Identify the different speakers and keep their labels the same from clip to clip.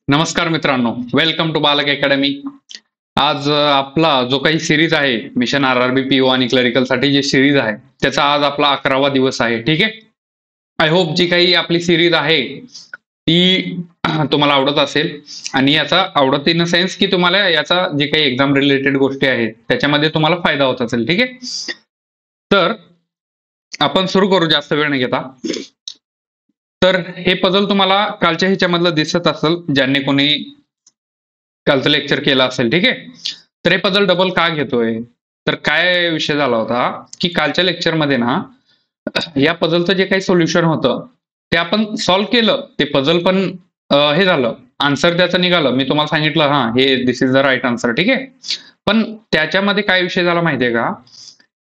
Speaker 1: नमस्कार मित्रांनो, welcome to बालक अकॅडमी. आज आपला जो काही सिरीज आहे मिशन RRB PO आणि क्लरिकल साठी जी सिरीज आहे त्याचा आज आपला 11वा दिवस आहे. ठीक आहे. आय होप जी काही आपली सिरीज आहे ती तुम्हाला आवडत असेल आणि याचा आवडत इन सेन्स की तुम्हाला याचा जे काही एक्झाम रिलेटेड गोष्टी आहेत त्याच्यामध्ये तुम्हाला फायदा होत असेल. ठीक आहे. तर आपण सुरू करू जास्त वेळ न घेता. तर हे पझल तुम्हाला कालच्या ह्याच्यामधलं दिसत असेल ज्यांनी कोणी कालचं लेक्चर केलं असेल. ठीक आहे. तर हे पझल डबल का घेतोय, तर काय विषय झाला होता की कालच्या लेक्चरमध्ये ना या पझलचं जे काही सोल्युशन होतं ते आपण सॉल्व्ह केलं. ते पझल पण हे झालं, आन्सर त्याचं निघालं. मी तुम्हाला सांगितलं हा हे दिस इज द राईट आन्सर. ठीक आहे. पण त्याच्यामध्ये काय विषय झाला माहितीये का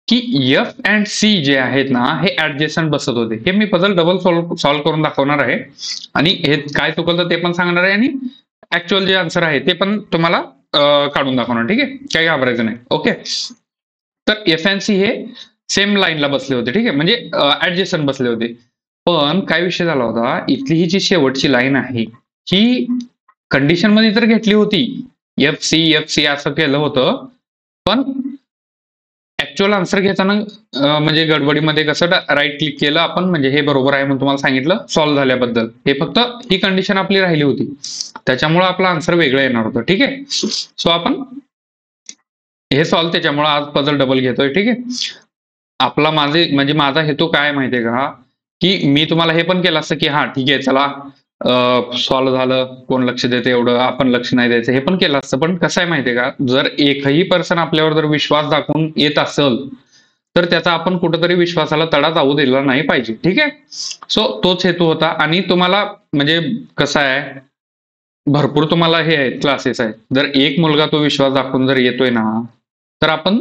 Speaker 1: की F अँड C जे आहेत ना हे ऍडजस्टंट बसत होते. हे मी पझल डबल सॉल्व्ह करून दाखवणार आहे आणि हे काय चुकलं ते पण सांगणार आहे आणि ऍक्च्युअल जे आन्सर आहे ते पण तुम्हाला काढून दाखवणार. ठीक आहे. काही घाबरायचं नाही. ओके. तर F अँड C हे सेम लाईनला बसले होते. ठीक आहे. म्हणजे ऍडजस्टंट बसले होते. पण काय विषय झाला होता, इथली ही जी शेवटची लाईन आहे ही कंडिशन मध्ये तर घेतली होती, FC असं केलं होतं, पण ऍक्च्युअल आन्सर घेताना म्हणजे गडबडीमध्ये कसं राईट क्लिक केलं आपण, म्हणजे हे बरोबर आहे म्हणून तुम्हाला सांगितलं सॉल्व्ह झाल्याबद्दल. हे फक्त ही कंडिशन आपली राहिली होती त्याच्यामुळे आपला आन्सर वेगळं येणार होतं. ठीक आहे. सो आपण हे सॉल्व्ह त्याच्यामुळे आज पझल डबल घेतोय. ठीक आहे. आपला माझा हेतू काय माहितीये का की मी तुम्हाला हे पण केलं असतं की हा ठीक आहे चला सॉल्व्ह झालं, कोण लक्ष देते एवढं, आपण लक्ष नाही द्यायचं, हे पण केलं असतं. पण कसं आहे माहितीये का, जर एकही पर्सन आपल्यावर जर विश्वास दाखवून येत असेल तर त्याचा आपण कुठेतरी विश्वासाला तडा जाऊ दिला नाही पाहिजे. ठीक आहे. सो तोच हेतू होता. आणि तुम्हाला म्हणजे कसं आहे, भरपूर तुम्हाला हे आहेत क्लासेस आहेत. जर एक मुलगा तो विश्वास दाखवून जर येतोय ना तर आपण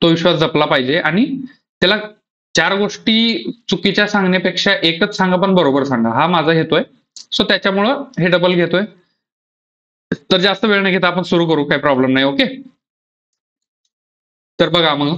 Speaker 1: तो विश्वास जपला पाहिजे आणि त्याला 4 गोष्टी चुकीच्या सांगण्यापेक्षा एकच सांगा पण बरोबर सांगा, हा माझा हेतू आहे. सो त्याच्यामुळं हे डबल घेतोय. तर जास्त वेळ न घेता आपण सुरू करू, काही प्रॉब्लेम नाही. ओके. तर बघा मग,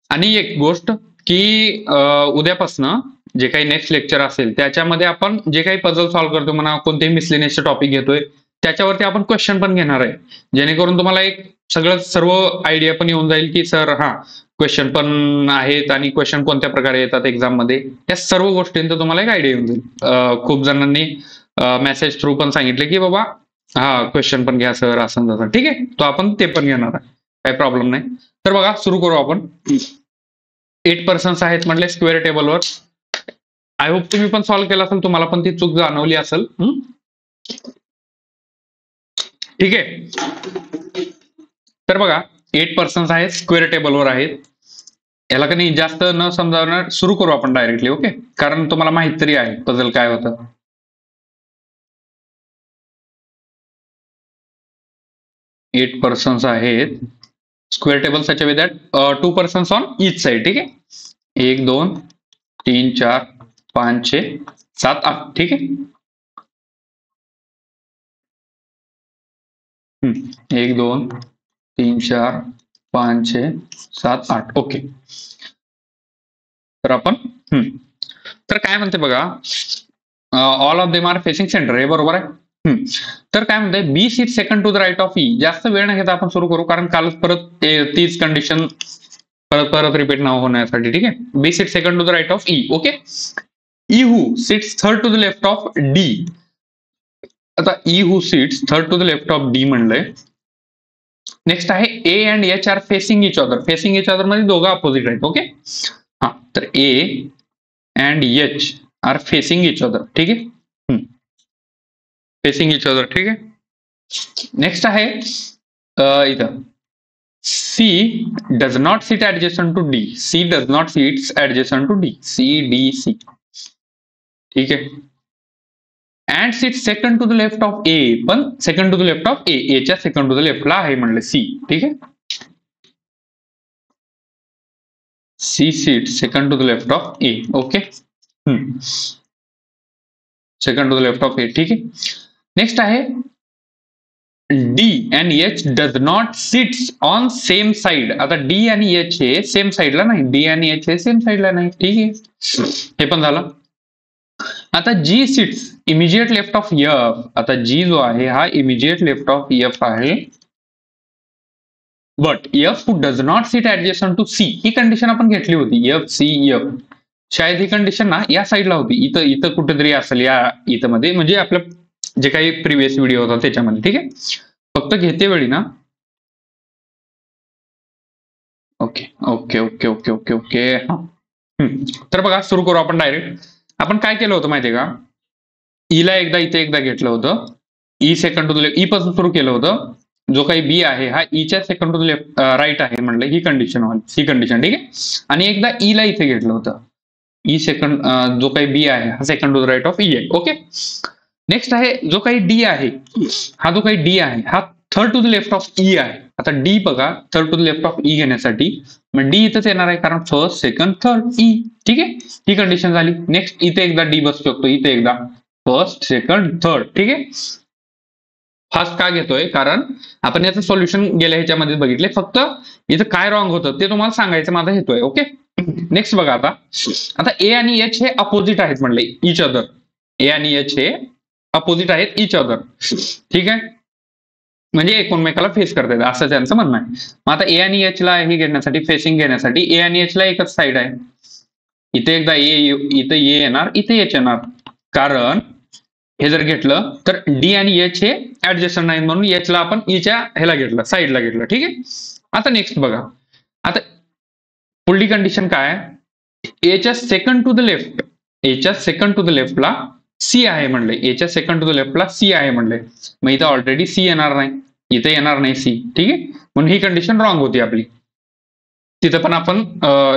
Speaker 1: आणि एक गोष्ट की उद्यापासनं जे काही नेक्स्ट लेक्चर असेल त्याच्यामध्ये आपण जे काही पझल सॉल्व्ह करतो म्हणा, कोणतेही मिसलेनियसचे टॉपिक घेतोय त्याच्यावरती आपण क्वेश्चन पण घेणार आहे, जेणेकरून तुम्हाला एक सर्व आयडिया पण येऊन जाईल की सर हा क्वेश्चन पण आहेत आणि क्वेश्चन कोणत्या प्रकारे येतात एक्झाम मध्ये, या सर्व गोष्टींचा तुम्हाला एक आयडिया येऊन जाईल. खूप जणांनी मेसेज थ्रू पण सांगितले की बाबा हा क्वेश्चन पण घ्या सर असं तसं. ठीक आहे. तो आपण ते पण घेणार आहे, काही प्रॉब्लेम नाही. तर बघा सुरू करू आपण. 8 पर्सन्स आहेत म्हटले स्क्वेअर टेबलवर. आय होप तुम्ही पण सॉल्व्ह केला असेल, तुम्हाला पण ती चूक जाणवली असेल. ठीक आहे. तर बघा 8 पर्सन्स आहेत, स्क्वेअर टेबलवर आहेत. याला कधी जास्त न समजावणार, सुरू करू आपण डायरेक्टली. ओके. कारण तुम्हाला माहित तरी आहे पझल काय होतं. 8 पर्सन्स आहेत, square table such way that 2 persons on each side. ठीक आहे. 1 2 3 4 5 6 7 8. ठीक आहे. 1 2 3 4 5 6 7 8. ओके. तर आपण तर काय म्हणते बघा, all of them are facing centre, हे बरोबर आहे. तर काय म्हणते, B seat second to the right of E. जास्त वेळ न घेता आपण सुरू करू, कारण कालच परत तीच कंडिशन परत रिपीट न होण्यासाठी. ठीक आहे. B seat second to the right of E. Okay. E who sits third to the left of D. आता E who sits third to the left of D म्हणलंय. नेक्स्ट आहे A and H are facing each other. Facing each other म्हणजे दोघं opposite आहेत. Okay. हा, तर A and H are facing each other. ठीक आहे. Facing each other. ठीक आहे. नेक्स्ट आहे इथं C does not sit adjacent to D. C does not sit adjacent to D. C, D, C. ठीक आहे. And sit second to the left of A. पण second to the left of A. A च्या second to the left ला आहे म्हणलं C. ठीक आहे. C sits second to the left of A. Okay. Second to the left of A. ठीक आहे. Next आहे D and H does not sits on same side. आता D आणि H हे सेम साइडला नाही. D आणि H हे सेम साइडला नाही. ठीक आहे. हे पण झालं. आता G sits immediate left of F, आता जी जो आहे हा इमिजिएट लेफ्ट ऑफ एफ आहे, but F does not sit adjacent to C, ही कंडिशन आपण घेतली होती, एफ सी एफ. शायद ही कंडिशन ना या साईडला होती, इथं इथं कुठेतरी असेल या इथं मध्ये, म्हणजे आपल्या जे काही प्रिव्हियस व्हिडिओ होता त्याच्यामध्ये. ठीक आहे, फक्त घेते वेळी ना. Okay okay okay okay okay okay हा. तर बघा सुरू करू आपण डायरेक्ट. आपण काय केलं होतं माहितीये का, ईला एकदा इथे एकदा घेतलं होतं, E second to the left, E पासून सुरू केलं होतं. जो काही बी आहे हा ईच्या second to the left right आहे म्हणलं, ही कंडिशन ही कंडिशन. ठीक आहे, आणि एकदा ईला इथे घेतलं होतं, ई सेकंड जो काही बी आहे हा second to the right of E आहे. ओके, नेक्स्ट आहे जो काही डी आहे, हा जो काही डी आहे हा third to the left of E आहे. आता डी बघा, third to the left of E घेण्यासाठी मग डी इथंच येणार आहे, कारण फर्स्ट सेकंड थर्ड ई. ठीक आहे, ही कंडिशन झाली. नेक्स्ट इथे एकदा डी बसू शकतो, इथे एकदा फर्स्ट सेकंड थर्ड. ठीक आहे, फास्ट का घेतोय, कारण आपण याचं सोल्युशन गेल्या ह्याच्यामध्ये बघितले, फक्त इथं काय रॉंग होतं ते तुम्हाला सांगायचं माझा हेतू आहे. ओके, नेक्स्ट बघा, आता ए आणि एच हे अपोजिट आहेत म्हणले, इच अदर. ए आणि एच हे अपोजिट आहेत इच अदर. ठीक आहे, म्हणजे एकमेकाला फेस करतात असं त्यांचं म्हणणं आहे. मग आता ए आणि एच ला हे घेण्यासाठी, फेसिंग घेण्यासाठी ए आणि एच ला एकच साईड आहे, इथे एकदा ए, इथे ए येणार, इथे एच येणार. कारण हे जर घेतलं तर डी आणि एच हे ऍडजस्टंट नाही, म्हणून एच ला आपण ईच्या ह्याला घेतलं, साईडला घेतलं. ठीक आहे, आता नेक्स्ट बघा, आता पुढली कंडिशन काय, एच्या सेकंड टू द लेफ्ट, एच्या सेकंड टू द लेफ्टला सी आहे म्हणले, एच्या सेकंड टू द लेफ्टला सी आहे म्हणले. मग इथं ऑलरेडी सी येणार नाही, इथे येणार नाही सी. ठीक आहे, म्हणून ही कंडिशन रॉंग होती आपली, तिथं पण आपण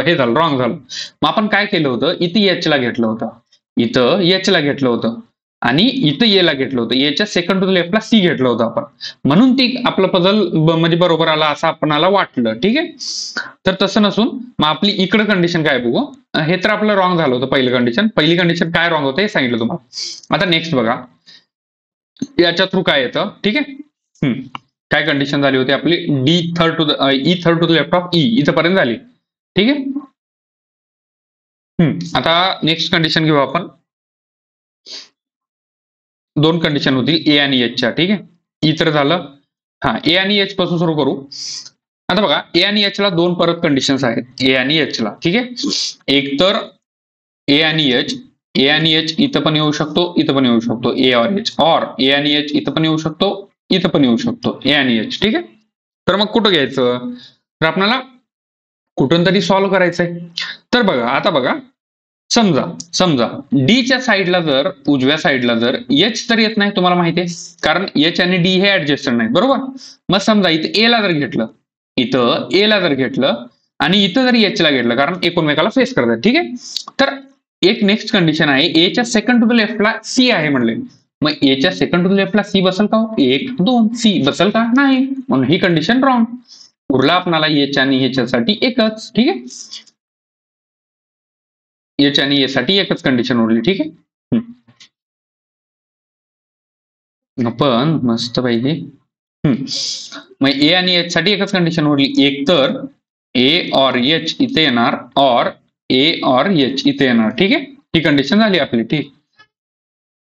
Speaker 1: हे झालं, रॉंग झालं. मग आपण काय केलं होतं, इथे एच ला घेतलं होतं, इथं एच ला घेतलं होतं, आणि इथं ए ला घेतलं होतं, एच्या सेकंड टू द लेफ्टला सी घेतलं होतं आपण, म्हणून ती आपलं पझल म्हणजे बरोबर आला असं आपणाला वाटलं. ठीक आहे, तर तसं नसून मग आपली इकडं कंडिशन काय बघू, हे तर आपलं रॉंग झालं होतं पहिलं कंडिशन. पहिली कंडिशन काय रॉंग होतं हे सांगितलं तुम्हाला. आता नेक्स्ट बघा, याच्या थ्रू काय येतं. ठीक आहे, काय कंडिशन झाली होती आपली, D third to the E third to the left of E इथपर्यंत झाली. ठीक आहे, आता नेक्स्ट कंडिशन घेऊ आपण. दोन कंडिशन होतील ए आणि एच च्या. ठीक आहे, ई तर झालं, हा ए आणि एच पासून सुरू करू. आता बघा, ए आणि एच ला दोन परत कंडिशन्स आहेत, ए आणि एच ला. ठीक आहे, एक तर ए आणि एच, ए आणि एच इथं पण येऊ शकतो, इथं पण येऊ शकतो, ए और एच, और ए आणि एच इथं पण येऊ शकतो, इथं पण येऊ शकतो, ए आणि एच. ठीक आहे, तर मग कुठं घ्यायचं, तर आपल्याला कुठून तरी सॉल्व्ह करायचंय. तर बघा, आता बघा, समजा डीच्या साईडला जर, उजव्या साईडला जर एच तर येत नाही, तुम्हाला माहिती आहे, कारण एच आणि डी हे ऍडजस्टंट नाही, बरोबर. मग समजा इथं ए ला जर घेतलं, इथं ए ला जर घेतलं आणि इथं जर एच ला घेतलं, कारण एकमेकाला फेस करतात. ठीक आहे, तर एक नेक्स्ट कंडिशन आहे, एच्या सेकंड टू द लेफ्टला सी आहे म्हणले. मग एच्या सेकंड टू द लेफ्टला सी बसल का, 1 2 सी बसल का, नाही, म्हणून ही कंडिशन रॉंग. उरला आपल्याला एच आणि ह्याच्यासाठी एकच. ठीक आहे, एच आणि ए साठी एकच कंडिशन उरली. ठीक आहे, पण मस्त पाहिजे. मग ए आणि एच साठी एकच कंडिशन उरली, एक तर ए और एच इथे येणार, और ए और एच इथे येणार. ठीक आहे, ही कंडिशन झाली आपली. ठीक,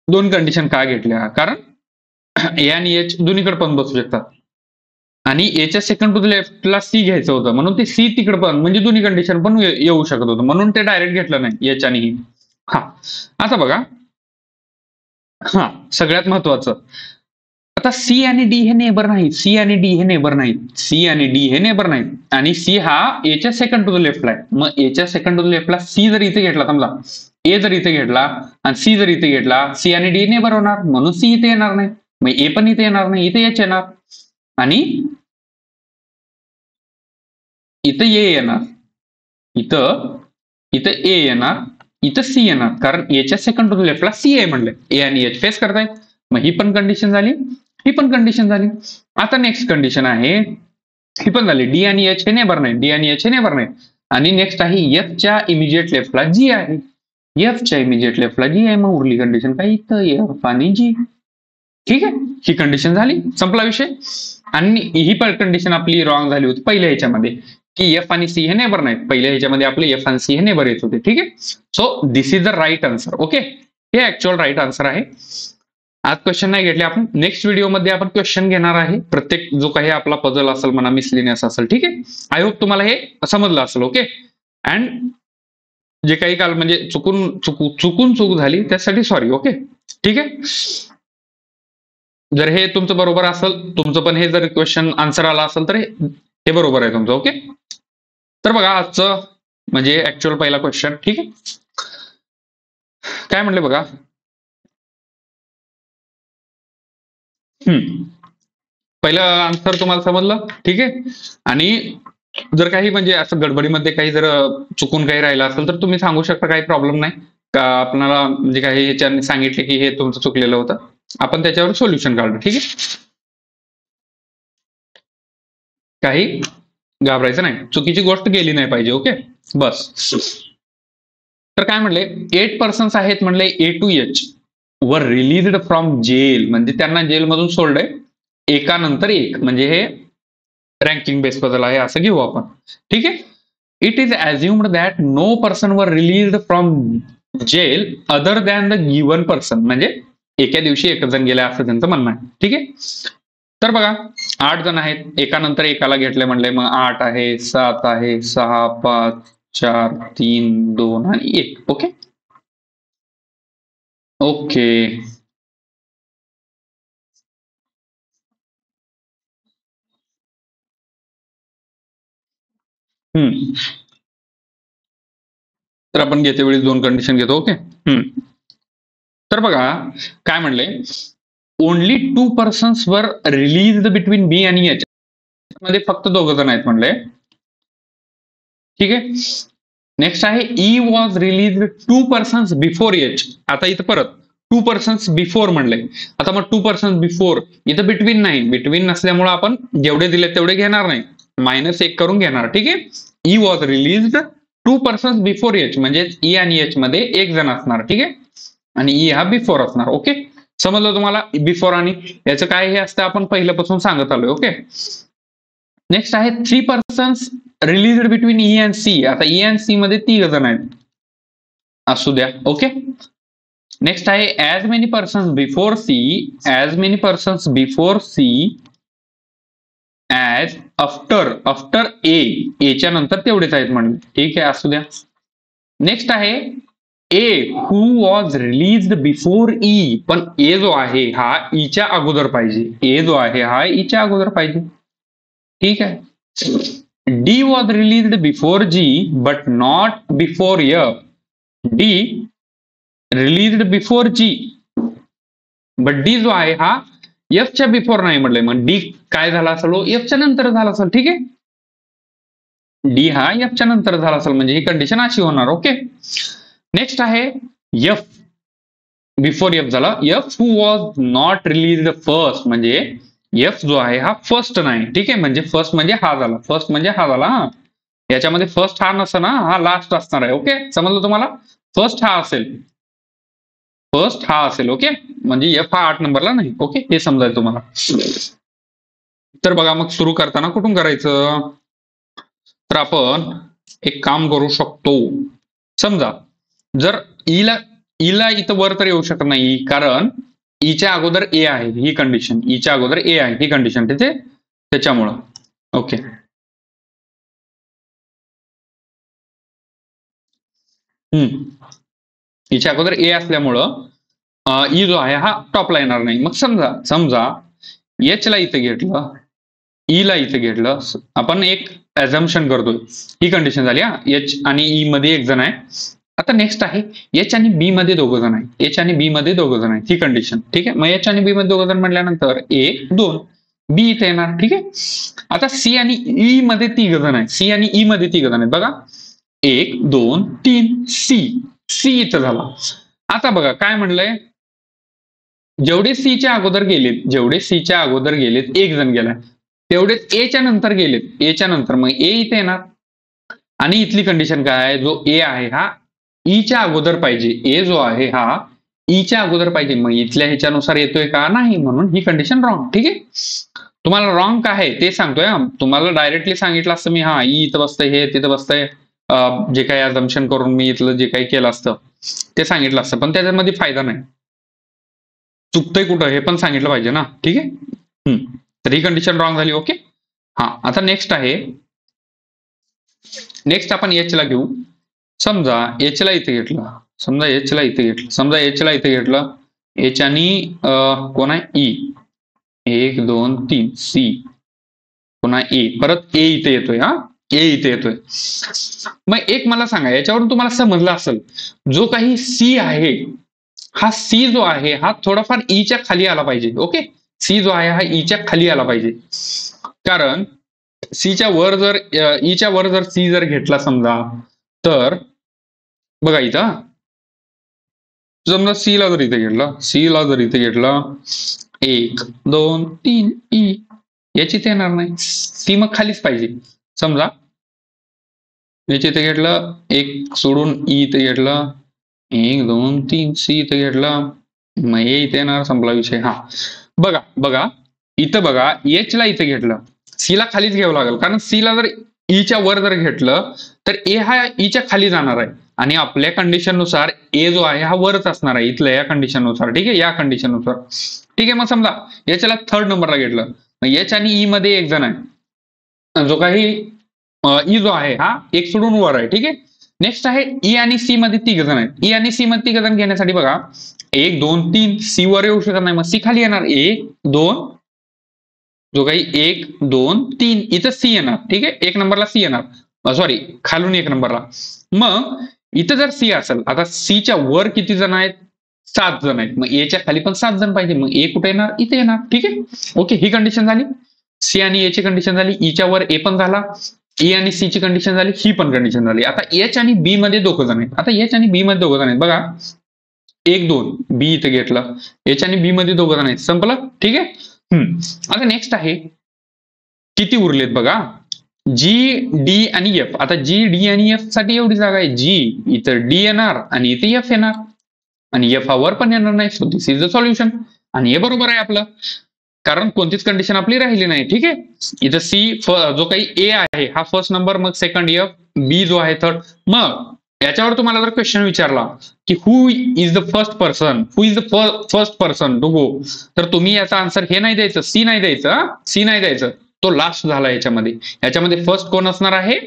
Speaker 1: दोन कंडिशन का घेतल्या, कारण ए आणि एच दोन्हीकडे पण बसू शकतात, आणि एच्या सेकंड टू द लेफ्टला सी घ्यायचं होतं, म्हणून ते सी तिकडे पण, म्हणजे दोन्ही कंडिशन पण येऊ शकत होतं, म्हणून ते डायरेक्ट घेतलं नाही एच आणि ही. हा, आता बघा, हा सगळ्यात महत्वाचं, आता सी आणि डी हे नेबर नाहीत, सी आणि डी हे नेबर नाहीत, सी आणि डी हे नेबर नाहीत, आणि सी हा एच्या सेकंड टू द लेफ्टला आहे. मग एच्या सेकंड टू द लेफ्टला सी जर इथे घेतला, समजा ए जर इथे घेतला आणि सी जर इथे घेतला, सी आणि डी नेबर होणार, म्हणून सी इथे येणार नाही, मग ए पण इथे येणार नाही, इथे एच येणार, आणि इथं ए येणार, इथं ए येणार, इथं सी येणार, कारण एच्या सेकंड टू द लेफ्टला सी आहे म्हणले, ए आणि एच फेस करतायत. मग ही पण कंडिशन झाली, ही पण कंडिशन झाली. आता नेक्स्ट कंडिशन आहे, ही पण झाली, डी आणि एच हे नेबर नाही, डी आणि एच हे नेबर नाही, आणि नेक्स्ट आहे एफ च्या इमिजिएट लेफ्टला जी आहे, एफ च्या इमिजिएट लेफ्टला जी आहे. मग उरली कंडिशन काय, इथं एफ आणि जी. ठीक आहे, ही कंडिशन झाली, संपला विषय. आणि ही पण कंडिशन आपली रॉंग झाली होती पहिल्या ह्याच्यामध्ये, की एफ आणि सी हे नेबर नाहीत, पहिल्या ह्याच्यामध्ये आपले एफ आणि सी हे नेबर येत होते. ठीक आहे, so this is the right answer. Okay, हे ऍक्च्युअल राईट आन्सर आहे. आज क्वेश्चन नाही घेतले आपण. नेक्स्ट व्हिडिओमध्ये आपण क्वेश्चन घेणार आहे. प्रत्येक जो काही आपला पझल असेल म्हणा, मिसलिनियस असेल. ठीक आहे. आय होप तुम्हाला हे समजलं असेल. ओके. अँड जे काही काल म्हणजे चुकून चूक झाली त्यासाठी सॉरी. ओके. ठीक आहे. जर हे तुमचं बरोबर असेल, तुमचं पण हे जर क्वेश्चन आन्सर आला असेल तर हे बरोबर आहे तुमचं. ओके. तर बघा आजचं म्हणजे ऍक्च्युअल पहिला क्वेश्चन. ठीक आहे. काय म्हणले बघा. पहिलं आन्सर तुम्हाला समजलं. ठीक आहे. आणि जर काही म्हणजे असं गडबडीमध्ये काही जर चुकून काही राहिलं असेल तर तुम्ही सांगू शकता, काही प्रॉब्लेम नाही. का आपल्याला म्हणजे काही ह्याच्याने सांगितले की हे तुमचं चुकलेलं होतं, आपण त्याच्यावर सोल्युशन काढू. ठीक आहे. काही घाबरायचं नाही, चुकीची गोष्ट गेली नाही पाहिजे. ओके. बस. तर काय म्हणले, 8 पर्सन्स आहेत म्हणले A to H वर रिलीज्ड फ्रॉम जेल, म्हणजे त्यांना जेलमधून सोडलंय एकानंतर एक, म्हणजे हे रँकिंग बेस बद्दल आहे असं घेऊ आपण. ठीक आहे. It is assumed that no person were released from jail other than the given person, म्हणजे एका दिवशी एक जण गेला असं त्यांचं म्हणणं आहे. ठीक आहे. तर बघा 8 जण आहेत, एकानंतर एकाला घेतले म्हणले, मग 8 आहे, 7 आहे, 6, 5, 4, 3, 2 आणि 1. ओके. ओके. तर आपण घेते वेळी 2 कंडिशन घेतो. ओके. तर बघा काय म्हणले, ओनली 2 पर्सन्स वर रिलीज्ड बिटवीन बी आणि एच, मध्ये फक्त 2 जण आहेत म्हणले. ठीक आहे. नेक्स्ट आहे E was released 2 persons before H. आता इथं परत 2 पर्सन्स बिफोर म्हणले. आता मग 2 पर्सन्स बिफोर, इथं बिटवीन नाही, बिटवीन नसल्यामुळे आपण जेवढे दिले तेवढे घेणार नाही, -1 करून घेणार. ठीक आहे. E was released 2 persons before H, म्हणजे ई आणि एच मध्ये एक जण असणार. ठीक आहे. आणि ई हा बिफोर असणार. ओके. समजलं तुम्हाला बिफोर आणि याचं काय हे असतं, आपण पहिल्यापासून सांगत आलोय. ओके. नेक्स्ट आहे 3 persons released between E and C. आता ई अँड सी मध्ये 3 जण आहेत, असू द्या. ओके. नेक्स्ट आहे as many persons before C, as many persons before C as after एच्या नंतर तेवढेच आहेत म्हणून. ठीक आहे, असू द्या. नेक्स्ट आहे A who was released before E, पण ए जो आहे हा ईच्या अगोदर पाहिजे. ए जो आहे हा ईच्या अगोदर पाहिजे. ठीक आहे. D was released before G but not before F. D released before G, but D जो आहे हा एफच्या बिफोर नाही म्हटलंय, मग डी काय झाला असेल, एफच्या नंतर झाला असेल. ठीक आहे. डी हा एफच्या नंतर झाला असेल, म्हणजे ही कंडिशन अशी होणार. ओके. नेक्स्ट आहे एफ बिफोर एफ झाला. F who was not released first, म्हणजे एफ जो आहे हा फर्स्ट नाही. ठीक आहे. म्हणजे फर्स्ट म्हणजे हा झाला, फर्स्ट म्हणजे हा झाला. हा याच्यामध्ये फर्स्ट हा नसतं ना, हा लास्ट असणार आहे. ओके. समजलं तुम्हाला. फर्स्ट हा असेल, फर्स्ट हा असेल. ओके. म्हणजे एफ हा 8 नंबरला नाही. ओके. हे समजायचं तुम्हाला. तर बघा मग सुरू करताना कुठून करायचं, तर आपण एक काम करू शकतो. समजा जर ईला इथं वर तर येऊ शकत नाही, कारण ईच्या अगोदर ए आहे ही कंडिशन, ईच्या अगोदर ए आहे ही कंडिशन, त्याच्यामुळं. ओके. ईच्या अगोदर ए असल्यामुळं ई जो आहे हा टॉपला येणार नाही. मग समजा एच ला इथं घेतलं, ई ला इथं घेतलं, आपण एक अझम्पशन करतोय. ही कंडिशन झाली. हा एच आणि ई मध्ये एक जण आहे. आता नेक्स्ट आहे एच आणि बी मध्ये 2 जण आहेत. एच आणि बी मध्ये 2 जण आहेत, ही कंडिशन. ठीक आहे. मग एच आणि बी मध्ये 2 जण म्हटल्यानंतर 1, 2 बी इथे येणार. ठीक आहे. आता सी आणि ई मध्ये 3 जण आहेत. सी आणि ई मध्ये 3 जण आहेत. बघा 1, 2, 3 सी इथं झाला. आता बघा काय म्हणलंय, जेवढे सीच्या अगोदर गेलेत, एक जण गेलाय, तेवढेच एच्या नंतर गेलेत, एच्या नंतर मग ए इथे येणार. आणि इथली कंडिशन काय आहे, जो ए आहे हा ईच्या अगोदर पाहिजे. ए जो आहे हा ईच्या अगोदर पाहिजे. मग इथल्या ह्याच्यानुसार येतोय का, नाही, म्हणून ही कंडिशन रॉंग. ठीक आहे. तुम्हाला रॉंग काय आहे ते सांगतोय. तुम्हाला डायरेक्टली सांगितलं असतं मी, हा ई इथं बसतंय, हे तिथं बसतंय, जे काही अझम्पशन करून मी इथलं जे काही केलं असतं, ते सांगितलं असतं, पण त्याच्यामध्ये फायदा नाही. चुकतंय कुठं हे पण सांगितलं पाहिजे ना. ठीक आहे. तर ही कंडिशन रॉंग झाली. ओके. हा, आता नेक्स्ट आहे. नेक्स्ट आपण एच ला घेऊ. समजा एच ला इथे घेतलं, समजा एच ला इथे घेतलं, समजा एच ला इथे घेतलं. एच आणि कोण आहे ई, 1 2 3 सी, पुन्हा ए, परत ए इथे येतोय. हा, ए इथे येतोय. मग एक मला सांगा, याच्यावरून तुम्हाला समजलं असेल, जो काही सी आहे, हा सी जो आहे हा थोडाफार ईच्या खाली आला पाहिजे. ओके. सी जो आहे हा ईच्या खाली आला पाहिजे, कारण सीच्या वर जर ईच्या वर जर सी जर घेतला समजा, तर बघा इथं समजा सी ला जर इथे घेतला, सी ला जर इथे घेतला 1 2 3 ई, याची ते येणार नाही. सी मग खालीच पाहिजे. समजा याची इथे घेतलं, 1 सोडून ई इथे घेतलं, 1 2 3 सी इथे घेतलं, मग ए इथे येणार, संपला विषय. हा, बघा बघा इथं बघा, एच ला इथे घेतलं, सी ला खालीच घ्यावं लागेल, कारण सी ला जर ईच्या वर जर घेतलं तर ए हा ईच्या खाली जाणार आहे, आणि आपल्या कंडिशन नुसार ए जो आहे हा वरच असणार आहे इथल्या या कंडिशन नुसार. ठीक आहे, या कंडिशन नुसार. ठीक आहे. मग समजा याच्याला थर्ड नंबरला घेतलं, मग एच आणि ई मध्ये एक जण आहे, जो काही ई जो आहे हा एक सोडून वर आहे. ठीक आहे. नेक्स्ट आहे ई आणि सी मध्ये तिघ जण आहेत. ई आणि सी मध्ये तिघ जण घेण्यासाठी बघा 1 2 3 सी वर येऊ शकत नाही, मग सी खाली येणार. 1 2, जो काही 1 2 3 इथं सी येणार. ठीक आहे, 1 नंबरला सी येणार, सॉरी खालून 1 नंबरला. मग इथं जर सी असेल, आता सीच्या वर किती जण आहेत? 7 जण आहेत. मग एच्या खाली पण 7 जण पाहिजे, मग ए कुठे येणार? इथे येणार. ठीक आहे. ओके, ही कंडिशन झाली. सी आणि ए ची कंडिशन झाली. ईच्या वर ए पण झाला, ए आणि सी ची कंडिशन झाली, ही पण कंडिशन झाली. आता एच आणि बी मध्ये दोघं जण आहेत. आता एच आणि बी मध्ये दोघं जण आहेत. बघा 1 2 बी इथे घेतलं, एच आणि बी मध्ये दोघं जण आहेत. संपलं. ठीक आहे. आता नेक्स्ट आहे, किती उरलेत बघा, जी डी आणि एफ. आता जी डी आणि एफ साठी एवढी जागा आहे, जी इथं डी येणार आणि इथे एफ येणार, आणि एफ हा वर पण येणार नाही. So this is the solution. आणि हे बरोबर आहे आपलं, कारण कोणतीच कंडिशन आपली राहिली नाही. ठीक आहे. इथं सी जो काही ए आहे हा फर्स्ट नंबर, मग सेकंड एफ, बी जो आहे थर्ड. मग याच्यावर तुम्हाला जर क्वेश्चन विचारला की who is the first person, who is the first person to go, तर तुम्ही याचा आन्सर हे नाही द्यायचं, सी नाही द्यायचं. सी नाही द्यायचं, तो लास्ट झाला याच्यामध्ये. याच्यामध्ये फर्स्ट कोण असणार आहे?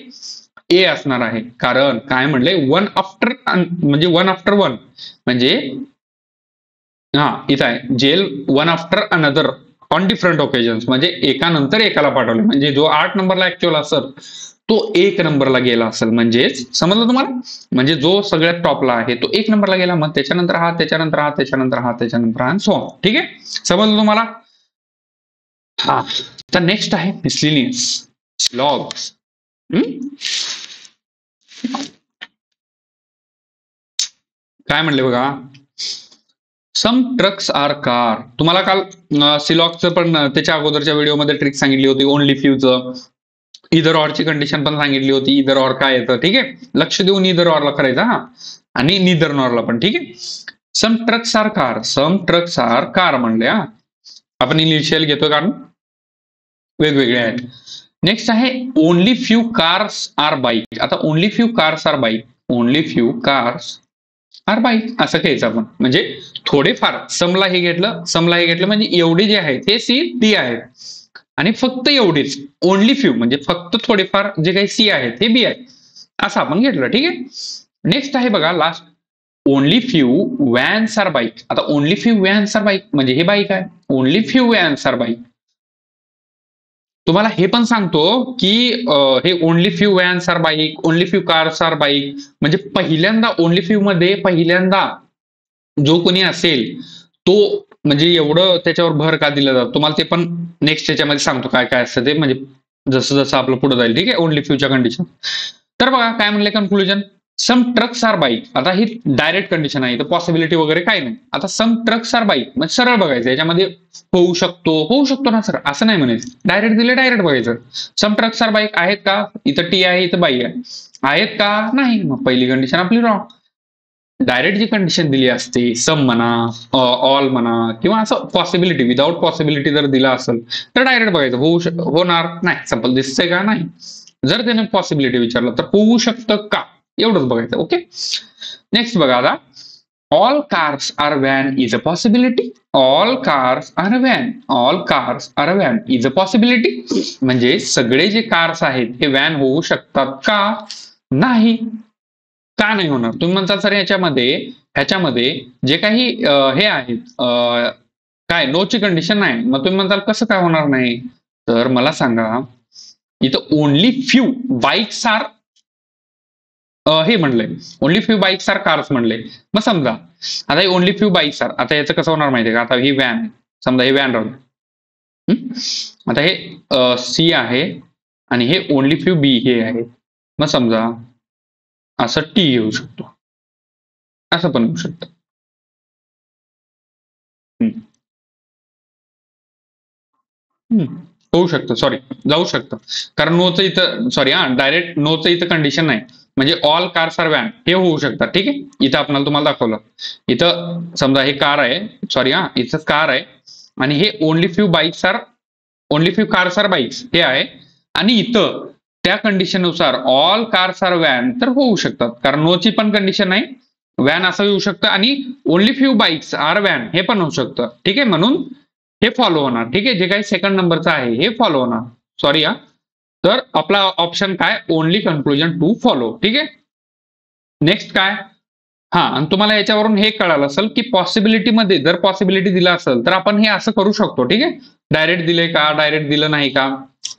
Speaker 1: ए असणार आहे. कारण काय म्हणले, वन आफ्टर, म्हणजे वन आफ्टर वन, म्हणजे हा इथं आहे jail one after another on different occasions, म्हणजे एकानंतर एकाला पाठवले. म्हणजे जो 8 नंबरला ऍक्च्युअल असेल तो 1 नंबरला गेला असेल. म्हणजेच समजलं तुम्हाला, म्हणजे जो सगळ्यात टॉपला आहे तो 1 नंबरला गेला, मग त्याच्यानंतर हा, त्याच्यानंतर हा, त्याच्यानंतर हा, त्याच्यानंतर हा, सो. ठीक आहे, समजलं तुम्हाला. हा, तर नेक्स्ट आहे मिसलिनियस लॉग्स. काय म्हणले बघा, सम ट्रक्स आर कार. तुम्हाला काल सिलॉगचं पण त्याच्या अगोदरच्या व्हिडिओमध्ये ट्रिक सांगितली होती, ओनली फ्यूचं. इधर ऑरची कंडिशन पण सांगितली होती. इधर ऑर काय येतं. ठीक आहे, लक्ष देऊन इधर ऑरला करायचं. हा, आणि निदर नॉरला पण. ठीक आहे. सम ट्रक्स आर कार, सम ट्रक्स आर कार म्हणले. हा, आपण इनिशियल घेतो कारण वेगवेगळे आहेत. नेक्स्ट आहे only few cars are bike. आता only few cars are bike, only few cars are bike असं घ्यायचं आपण. म्हणजे थोडेफार, समला हे घेतलं, समला हे घेतलं, म्हणजे एवढे जे आहेत ते सी डी आहेत, आणि फक्त एवढेच ओनली फ्यू म्हणजे फक्त थोडेफार जे काही सी आहेत हे बी आहे, असं आपण घेतलं. ठीक आहे. नेक्स्ट आहे बघा last, only few vans are bike. आता only few vans are bike म्हणजे हे बाईक आहे. Only few vans are bike. तुम्हाला हे पण सांगतो की हे only few vans are bike, only few cars are bike, म्हणजे पहिल्यांदा ओनली फ्यू मध्ये पहिल्यांदा जो कोणी असेल तो, म्हणजे एवढं त्याच्यावर भर का दिलं जातं तुम्हाला ते पण नेक्स्ट याच्यामध्ये सांगतो काय काय असतं ते, म्हणजे जसं जसं आपलं पुढे जाईल. ठीक आहे, ओनली फ्यूच्या कंडिशन. तर बघा काय म्हणले कन्क्लुजन, सम ट्रक्स आर बाईक. आता ही डायरेक्ट कंडिशन आहे, तर पॉसिबिलिटी वगैरे काय नाही. आता सम ट्रक्स आर बाईक म्हणजे सरळ बघायचं, याच्यामध्ये होऊ शकतो ना सर, असं नाही म्हणायचं. डायरेक्ट दिले डायरेक्ट बघायचं. सम ट्रक्स आर बाईक आहेत का, इथं टी आहे इथं बाई आहे, आहेत का, नाही, मग पहिली कंडिशन आपली रॉंग. डायरेक्ट जी कंडिशन दिली असते, सम म्हणा, ऑल म्हणा, किंवा असं पॉसिबिलिटी विदाउट पॉसिबिलिटी जर दिला असेल तर डायरेक्ट बघायचं, होणार नाही, सॅम्पल दिसतंय का, नाही. जर त्याने पॉसिबिलिटी विचारलं तर होऊ शकतं का, एवढंच बघायचं. ओके, नेक्स्ट बघा आता, all cars are van is a possibility. All cars are van, all cars are van is a possibility. म्हणजे सगळे जे कार्स आहेत हे व्हॅन होऊ शकतात का? नाही. का नाही होणार? तुम्ही म्हणता सर ह्याच्यामध्ये जे काही हे आहेत काय नोची कंडिशन नाही, मग तुम्ही म्हणताल कसं काय होणार नाही? तर मला सांगा, इथं ओनली फ्यू बाईक्स आर हे म्हणलंय, only few bikes are cars म्हणले. मग समजा आता हे ओनली फ्यू बाईक्स आर, आता याचं कसं होणार माहितीये का? आता ही व्हॅन आहे, समजा हे व्हॅन राहून, आता हे सी आहे आणि हे ओनली फ्यू बी हे आहे. मग समजा असं टी येऊ शकतो, असं पण होऊ शकतं. होऊ शकतं, सॉरी, जाऊ शकतं. कारण नोचं इथं, सॉरी डायरेक्ट नोचं इथं कंडिशन नाही. म्हणजे ऑल कार्स आर व्हॅन हे होऊ शकतात. ठीक आहे, इथं आपल्याला तुम्हाला दाखवलं. इथं समजा हे कार आहे, सॉरी इथं कार आहे आणि हे only few bikes are, only few cars are bikes हे आहे. आणि इथं त्या कंडिशननुसार ऑल कार्स आर व्हॅन तर होऊ शकतात. कारण नोची पण कंडिशन नाही, व्हॅन असं येऊ शकतं आणि only few bikes are van हे पण होऊ शकतं. ठीक आहे, म्हणून हे फॉलो होणार. ठीक आहे, जे काही सेकंड नंबरचं आहे हे फॉलो होणार. सॉरी तर आपला ऑप्शन काय? Only conclusion to follow. ठीक आहे, नेक्स्ट काय? आणि तुम्हाला याच्यावरून हे कळालं असेल की पॉसिबिलिटीमध्ये जर पॉसिबिलिटी दिला असेल तर आपण हे असं करू शकतो. ठीक आहे, डायरेक्ट दिले का, डायरेक्ट दिलं नाही का,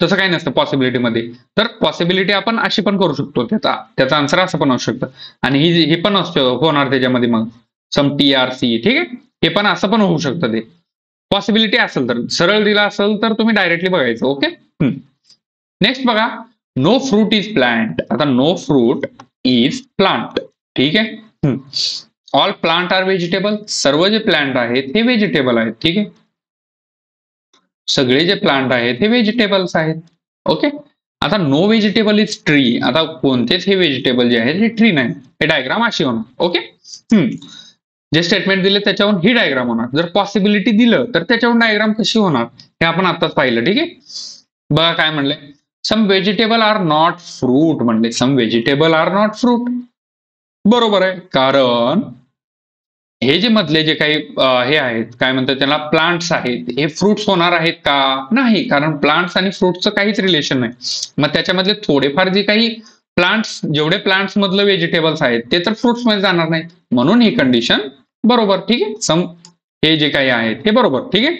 Speaker 1: तसं काही नसतं पॉसिबिलिटीमध्ये. तर पॉसिबिलिटी आपण अशी पण करू शकतो, त्याचा आन्सर असं पण असू शकतं. आणि ही पण होणार त्याच्यामध्ये मग सम टी आर सी. ठीक आहे, हे पण असं पण होऊ शकतं. ते पॉसिबिलिटी असेल तर, सरळ दिला असेल तर तुम्ही डायरेक्टली बघायचं. ओके, नेक्स्ट बघा, नो फ्रूट इज प्लांट. आता नो फ्रूट इज प्लांट. ठीक आहे, ऑल प्लांट आर व्हेजिटेबल. सर्व जे प्लांट आहेत हे व्हेजिटेबल आहेत. ठीक आहे, सगळे जे प्लांट आहेत हे व्हेजिटेबल्स आहेत. ओके, आता नो व्हेजिटेबल इज ट्री. आता कोणतेच हे व्हेजिटेबल जे आहेत हे ट्री नाही. हे डायग्राम अशी होणार. ओके, जे स्टेटमेंट दिले त्याच्यावरून ही डायग्राम होणार. जर पॉसिबिलिटी दिलं तर त्याच्यावरून डायग्राम कशी होणार हे आपण आताच पाहिलं. ठीक आहे, बघा काय म्हणले, सम व्हेजिटेबल आर नॉट फ्रूट म्हणले. सम व्हेजिटेबल आर नॉट फ्रूट, बरोबर आहे. कारण हे जे मधले जे काही हे आहेत, काय म्हणतात त्याला, प्लांट्स आहेत, हे फ्रुट्स होणार आहेत का? नाही, कारण प्लांट्स आणि फ्रुट्सचं काहीच रिलेशन नाही. मग त्याच्यामधले थोडेफार जे काही प्लांट्स, जेवढे प्लांट्स मधलं व्हेजिटेबल्स आहेत ते तर फ्रुट्स मध्ये जाणार नाहीत. म्हणून ही कंडिशन बरोबर. ठीक आहे, सम हे जे काही आहेत हे बरोबर. ठीक आहे,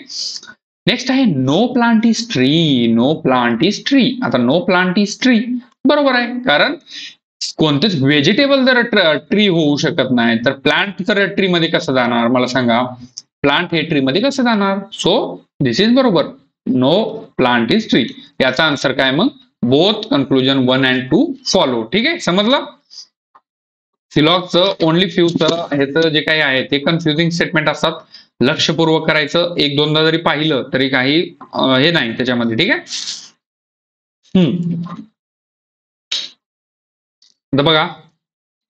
Speaker 1: नेक्स्ट आहे no plant is tree. No plant is tree. आता नो प्लांट इज ट्री बरोबर आहे, कारण कोणतेच व्हेजिटेबल जर ट्री होऊ शकत नाही तर प्लांट तर ट्री मध्ये कसं जाणार मला सांगा? प्लांट हे ट्री मध्ये कसं जाणार? सो दिस इज बरोबर. नो प्लांट इज ट्री, याचा आन्सर काय मग? Both conclusion 1 and 2 follow. ठीक आहे, समजलं? सिलॉगचं ओनली फ्यूचं ह्याचं जे काही आहे ते कन्फ्युजिंग स्टेटमेंट असतात. लक्षपूर्वक करायचं, एक दोनदा जरी पाहिलं तरी काही हे नाही त्याच्यामध्ये. ठीक आहे, तर बघा,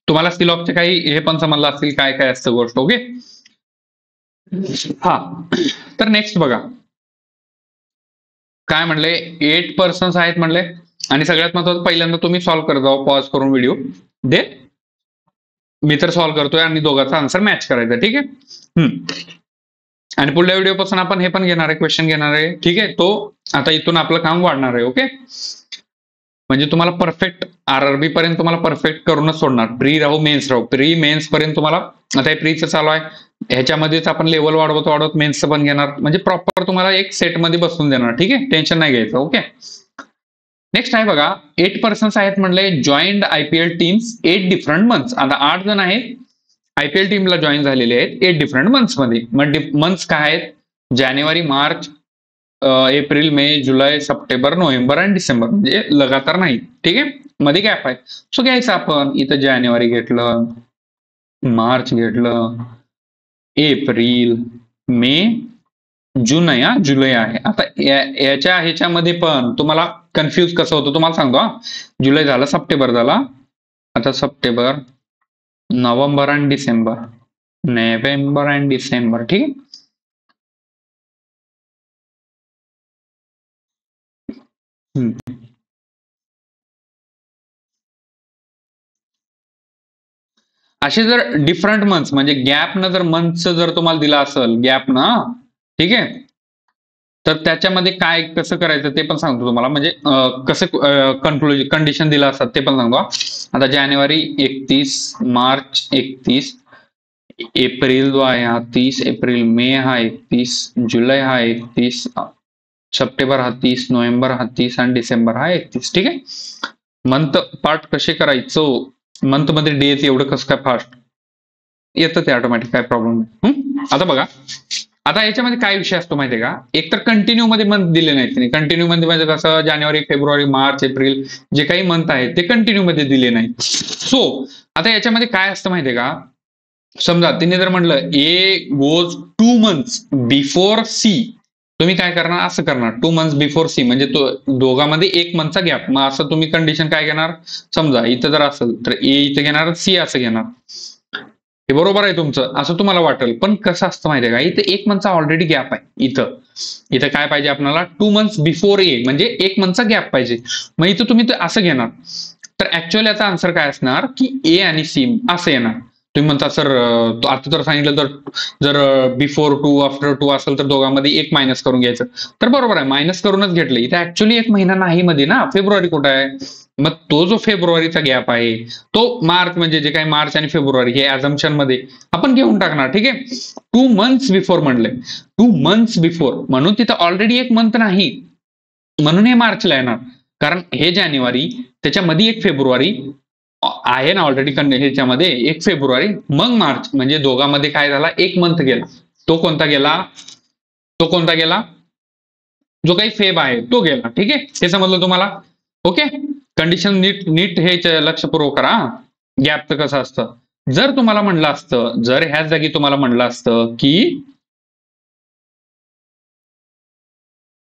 Speaker 1: तुम्हाला सिलॉगचे काही हे पण समजलं असतील काय काय असतं गोष्ट. ओके, तर नेक्स्ट बघा काय म्हणले, 8 पर्सन्स आहेत म्हणले. आणि सगळ्यात महत्वाचं, पहिल्यांदा तुम्ही सॉल्व्ह करत जाऊ पॉज करून व्हिडिओ. दे मी तर सॉल्व्ह करतोय आणि दोघांचा आन्सर मॅच करायचा. ठीक आहे, आणि पुढल्या व्हिडिओपासून आपण हे पण घेणार आहे, क्वेश्चन घेणार आहे. ठीक आहे, तो आता इथून आपलं काम वाढणार आहे. ओके, म्हणजे तुम्हाला परफेक्ट आरआरबी पर्यंत तुम्हाला परफेक्ट करूनच सोडणार. प्री राहू मेन्स राहू, प्री मेन्स पर्यंत तुम्हाला, आता हे प्रीचं चालू आहे, ह्याच्यामध्येच आपण लेवल वाढवत वाढवत मेन्सचं पण घेणार. म्हणजे प्रॉपर तुम्हाला एक सेटमध्ये बसून देणार. ठीक आहे, टेन्शन नाही घ्यायचं. ओके, नेक्स्ट आहे बघा, 8 पर्सन्स आहेत म्हणले, joined IPL teams 8 different months. आता 8 जण आहेत आयपीएल टीमला जॉईन झालेले आहेत 8 डिफरंट मंथ्स मध्ये. मग मंथ्स काय आहेत? जानेवारी, मार्च, एप्रिल, मे, जुलै, सप्टेंबर, नोव्हेंबर आणि डिसेंबर. म्हणजे लगातार नाही. ठीक आहे, मध्ये गॅप आहे. सो घ्यायचं आपण, इथं जानेवारी घेतलं, मार्च घेतलं, एप्रिल, मे, जुलै आहे. आता याच्या ह्याच्यामध्ये पण तुम्हाला कन्फ्युज कसं होतं तुम्हाला सांगतो. जुलै झाला, सप्टेंबर झाला, आता सप्टेंबर, नोव्हेंबर आणि डिसेंबर, नोव्हेंबर आणि डिसेंबर. ठीक आहे, असे जर डिफरंट मंथ्स म्हणजे गॅपनं जर मंथचं जर तुम्हाला दिला असेल गॅपनं, ठीक आहे, तर त्याच्यामध्ये काय कसं करायचं ते पण सांगतो तुम्हाला. म्हणजे कसं कंडिशन दिलं असतात ते पण सांगतो. आता जानेवारी 31, मार्च 31, एप्रिल जो आहे हा 30, एप्रिल मे हा 31, जुलै हा 31, सप्टेंबर हा 30, नोव्हेंबर हा 30 आणि डिसेंबर हा 31. ठीक आहे. मंथ पार्ट कसे करायचं, मंथ मध्ये डेज एवढं कसं काय फास्ट येतं ते ऑटोमॅटिक, काय प्रॉब्लेम नाही. आता बघा, आता याच्यामध्ये काय विषय असतो माहितीये का, एक तर कंटिन्यू मध्ये मंथ दिले नाहीत. कंटिन्यू मध्ये म्हणजे कसं जानेवारी, फेब्रुवारी, मार्च, एप्रिल जे काही मंथ आहेत ते कंटिन्यू मध्ये दिले नाहीत. सो आता याच्यामध्ये काय असतं माहितीये का, समजा तिने जर म्हणलं A goes 2 months before C, तुम्ही काय करणार, असं करणार 2 months बिफोर सी, म्हणजे तो दोघांमध्ये 1 monthचा गॅप. मग असं तुम्ही कंडिशन काय घेणार, समजा इथं जर असेल तर ए इथं घेणार, सी असं घेणार. हे बरोबर आहे तुमचं असं तुम्हाला वाटेल, पण कसं असतं माहितीये का, इथं 1 monthचा ऑलरेडी गॅप आहे. इथं काय पाहिजे आपल्याला, 2 months बिफोर ए, म्हणजे 1 monthचा गॅप पाहिजे. मग इथं तुम्ही असं घेणार, तर ऍक्च्युअली याचा आन्सर काय असणार की ए आणि सी असं येणार. तुम्ही म्हणता सर आता तर सांगितलं तर जर बिफोर 2 आफ्टर 2 असेल तर दोघांमध्ये 1 मायनस करून घ्यायचं, तर बरोबर आहे, मायनस करूनच घेतलं. इथे ऍक्च्युअली 1 महिना नाही मध्ये ना, फेब्रुवारी कुठं आहे, मग तो जो फेब्रुवारीचा गॅप आहे तो मार्च, म्हणजे जे काही मार्च आणि फेब्रुवारी हे अझम्पशन मध्ये आपण घेऊन टाकणार. ठीक आहे. 2 months बिफोर म्हणलंय, 2 months बिफोर म्हणून तिथं ऑलरेडी 1 month नाही, म्हणून हे मार्चला येणार. कारण हे जानेवारी, त्याच्यामध्ये 1 फेब्रुवारी आहे ना ऑलरेडी, ह्याच्यामध्ये 1 फेब्रुवारी, मग मार्च, म्हणजे दोघांमध्ये काय झाला, 1 मंथ गेला. तो कोणता गेला, तो कोणता गेला, जो काही फेब आहे तो गेला. ठीक आहे, हे समजलं तुम्हाला. ओके, कंडिशन नीट नीट हे लक्षपूर्वक करा. गॅपचं कसं असतं, जर तुम्हाला म्हणलं असतं, जर ह्याच जागी तुम्हाला म्हणलं असतं की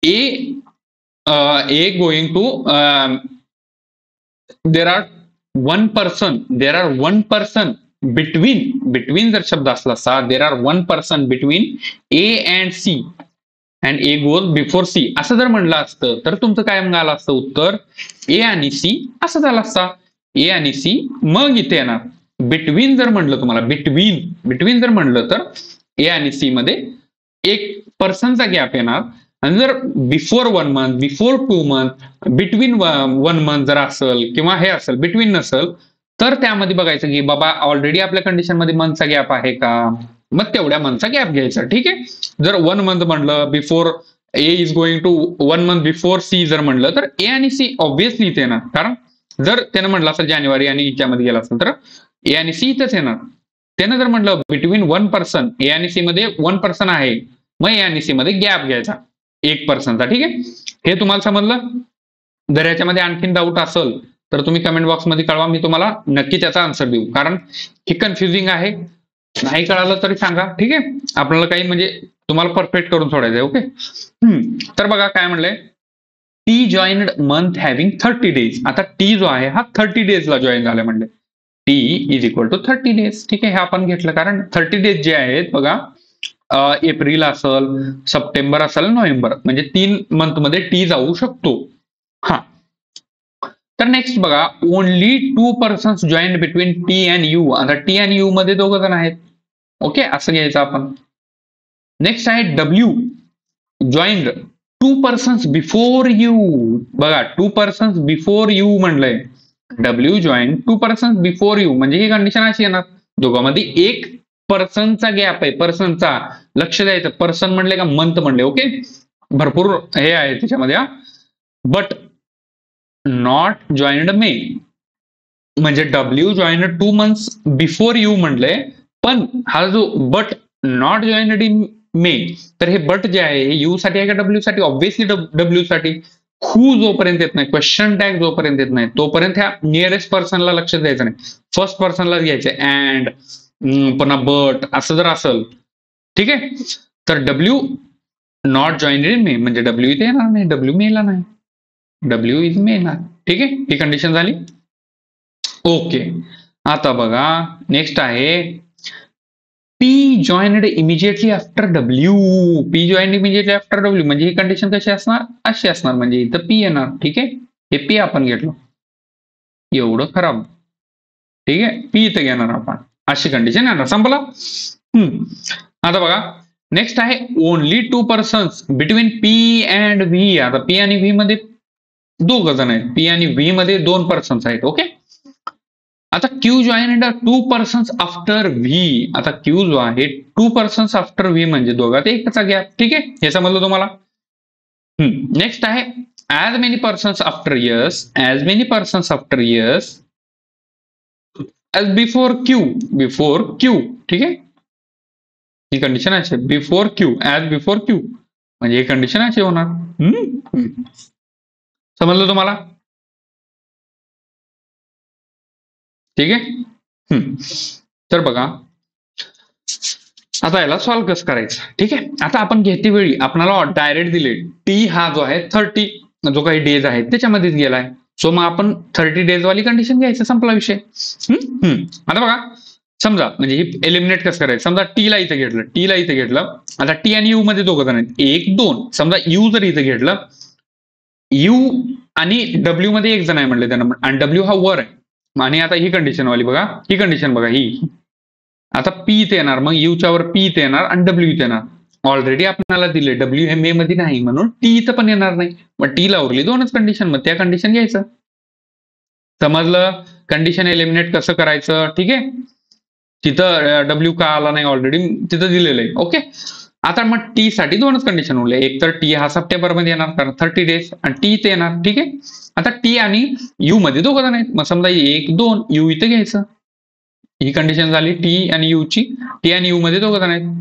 Speaker 1: A going to there are one person between जर शब्द असला असता, there are 1 person between A and C and A goes before C, असं जर म्हणलं असतं तर तुमचं काय आलं असतं उत्तर, ए आणि सी असं झालं असता. ए आणि सी, मग इथे येणार बिटवीन. जर म्हणलं तुम्हाला बिटवीन जर म्हणलं तर ए आणि सी मध्ये 1 पर्सनचा गॅप येणार. आणि जर before 1 month, before 2 month, between 1 month जर असेल किंवा हे असेल बिटवीन नसेल, तर त्यामध्ये बघायचं की बाबा ऑलरेडी आपल्या कंडिशन मध्ये मंथचा गॅप आहे का, मग तेवढ्या मंथचा गॅप घ्यायचा. ठीक आहे. जर 1 month म्हणलं before A is going to 1 month before C जर म्हणलं तर ए आणि सी ऑब्व्हियसली इथे येणार. कारण जर त्यानं म्हटलं असेल जानेवारी आणि हिच्यामध्ये गेला असेल तर ए आणि सी इथेच येणार. त्यानं जर म्हटलं बिटवीन 1 person, ए आणि सी मध्ये 1 person आहे, मग ए आणि सी मध्ये गॅप घ्यायचा 1 personचा. ठीक आहे, हे तुम्हाला समजलं. जर याच्यामध्ये आणखीन डाऊट असेल तर तुम्ही कमेंट बॉक्समध्ये कळवा, मी तुम्हाला नक्की त्याचा आन्सर देऊ. कारण हे कन्फ्युजिंग आहे, नाही कळालं तरी सांगा. ठीक आहे, आपल्याला काही म्हणजे तुम्हाला परफेक्ट करून सोडायचंय. ओके, तर बघा काय म्हणलंय, T joined month having 30 days. आता टी जो आहे हा 30 days ला जॉईन झालाय म्हणले, T is equal to 30 days. ठीक आहे, हे आपण घेतलं कारण 30 days जे आहेत बघा, एप्रिल असेल, सप्टेंबर असेल, नोव्हेंबर, म्हणजे 3 month मध्ये टी जाऊ शकतो. हा, तर नेक्स्ट बघा, only 2 persons join between T and you. आता टी आणि यू मध्ये 2 जण आहेत. ओके, असं घ्यायचं आपण. नेक्स्ट आहे W joined 2 persons before U. बघा 2 persons बिफोर यू म्हणलंय, W join 2 persons before U, म्हणजे ही कंडिशन अशी येणार, दोघांमध्ये 1 पर्सनचा गॅप आहे. पर्सनचा, लक्ष द्यायचं, पर्सन म्हणले का मंथ म्हणले. ओके, भरपूर हे आहे त्याच्यामध्ये. बट नॉट जॉईन्ड मे, म्हणजे W joined 2 months before U म्हणलंय, पण हा जो but not joined in May, तर हे बट जे आहे हे यू साठी आहे का डब्ल्यू साठी, ऑब्व्हियसली डब्ल्यू साठी. हू जोपर्यंत येत नाही, क्वेश्चन टॅग जोपर्यंत येत नाही तोपर्यंत ह्या नियरेस्ट पर्सनला लक्ष द्यायचं नाही, फर्स्ट पर्सनला घ्यायचं. अँड पुन्हा बट असं जर असेल, ठीक आहे, तर डब्ल्यू नॉट जॉईन्ड इन मे म्हणजे डब्ल्यू इथे येणार नाही, डब्ल्यू मेला नाही, डब्ल्यू इज मे येणार. ठीक आहे, ही कंडिशन झाली. ओके, आता बघा नेक्स्ट आहे P joined immediately after W. P joined immediately after W म्हणजे ही कंडिशन कशी असणार, अशी असणार, म्हणजे इथं पी येणार. ठीक आहे, हे पी आपण घेतलं, एवढं खराब. ठीक आहे, पी इथं घेणार आपण. अशी कंडिशन येणार. संपलं. आता बघा नेक्स्ट आहे only 2 persons between P and V. आता पी आणि व्ही मध्ये दोघ जण आहेत, पी आणि व्ही मध्ये 2 पर्सन्स आहेत. ओके. आता Q join 2 persons after V. आता क्यू जो आहे 2 पर्सन्स आफ्टर व्ही म्हणजे दोघात एकचा गॅप. ठीक आहे, हे समजलं तुम्हाला. नेक्स्ट आहे as many persons after yes, as many persons after yes as before Q. ठीक आहे, ही कंडिशन असे before Q, as before Q म्हणजे ही कंडिशन अशी होणार. समजलं तुम्हाला. ठीक आहे. तर बघा आता याला सॉल्व्ह कसं करायचं. ठीक आहे, आता आपण घेते वेळी आपल्याला डायरेक्ट दिले टी हा जो आहे 30 जो काही डेज आहे त्याच्यामध्येच गेलाय. सो मग आपण 30 डेज वाली कंडिशन घ्यायचं, संपला विषय. आता बघा समजा म्हणजे ही एलिमिनेट कसं करायचं. समजा टी ला इथं घेतलं, आता टी आणि यू मध्ये दोघं जण आहेत, 1 2. समजा यू जर इथं घेतलं, यू आणि डब्ल्यू मध्ये एक जण आहे म्हणले त्यांना, आणि डब्ल्यू हा वर आहे. आणि आता ही कंडिशन वाली बघा, ही कंडिशन बघा ही. आता पी इथे येणार, मग यूच्या वर पी इथे येणार आणि डब्ल्यू इथे येणार. ऑलरेडी आपल्याला दिले डब्ल्यू हे मे मध्ये नाही म्हणून टी इथं पण येणार नाही. मग टी ला उरली 2च कंडिशन, मग त्या कंडिशन घ्यायचं. समजलं कंडिशन एलिमिनेट कसं करायचं. ठीक आहे, तिथं डब्ल्यू का आला नाही ऑलरेडी तिथं दिलेलं आहे. ओके. आता मग टी साठी 2च कंडिशन उरले. एक तर टी हा सप्टेंबर मध्ये येणार कारण 30 डेज, आणि टी इथे येणार. ठीक आहे, आता टी आणि यू मध्ये दोघं जण आहेत, मग समजा 1 2 यू इथे घ्यायचं. ही कंडिशन झाली टी आणि यू ची. टी आणि यू मध्ये दोघं जण आहेत.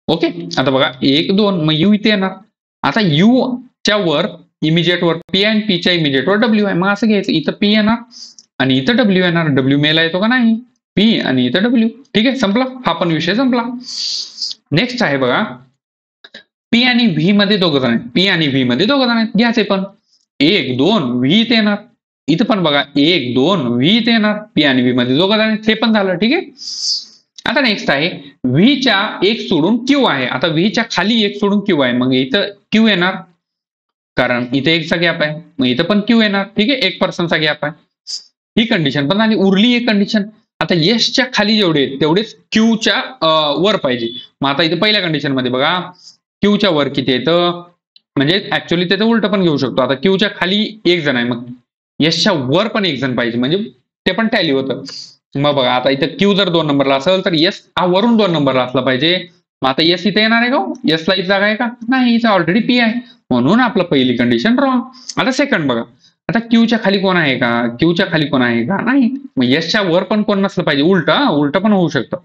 Speaker 1: ओके. आता बघा 1 2 मग यू इथे येणार. आता यू च्या वर इमिजिएट वर पी आणि पी च्या इमिजिएट वर डब्ल्यू आहे. मग असं घ्यायचं, इथं पी येणार आणि इथं डब्ल्यू येणार. डब्ल्यू मेला येतो का नाही, पी आणि इथं डब्ल्यू. ठीक आहे, संपला. हा पण विषय संपला. नेक्स्ट आहे बघा पी आणि व्ही मध्ये दोघं जण आहेत, घ्यायचे पण 1 2 व्ही इथे येणार. इथं पण बघा 1 2 व्ही इथे येणार. पी आणि व्ही मध्ये दोघं जण आहेत, हे पण झालं. ठीक आहे. आता नेक्स्ट आहे व्हीच्या 1 सोडून क्यू आहे. आता व्हीच्या खाली 1 सोडून क्यू आहे, मग इथं क्यू येणार कारण इथे 1चा गॅप आहे. मग इथं पण क्यू येणार. ठीक आहे, 1 पर्सनचा गॅप आहे. ही कंडिशन पण झाली. उरली एक कंडिशन. आता यशच्या खाली जेवढे आहेत तेवढेच क्यूच्या वर पाहिजे. मग आता इथे पहिल्या कंडिशन मध्ये बघा क्यूच्या वर किती येतं, म्हणजे ऍक्च्युअली त्याचं उलट पण घेऊ शकतो. आता क्यूच्या खाली 1 जण आहे, मग यशच्या वर पण 1 जण पाहिजे, म्हणजे ते पण टॅली होतं. मग बघा आता इथं क्यू जर 2 नंबरला असेल तर यस हा वरून 2 नंबरला असला पाहिजे. मग आता यस इथे येणार आहे का, यसला इथं जागा आहे का नाही, इथं ऑलरेडी पी आहे म्हणून आपलं पहिली कंडिशन रॉंग. आता सेकंड बघा, आता क्यूच्या खाली कोण आहे का, क्यूच्या खाली कोण आहे का नाही. मग यसच्या वर पण कोण नसलं पाहिजे, उलट पण होऊ शकतं.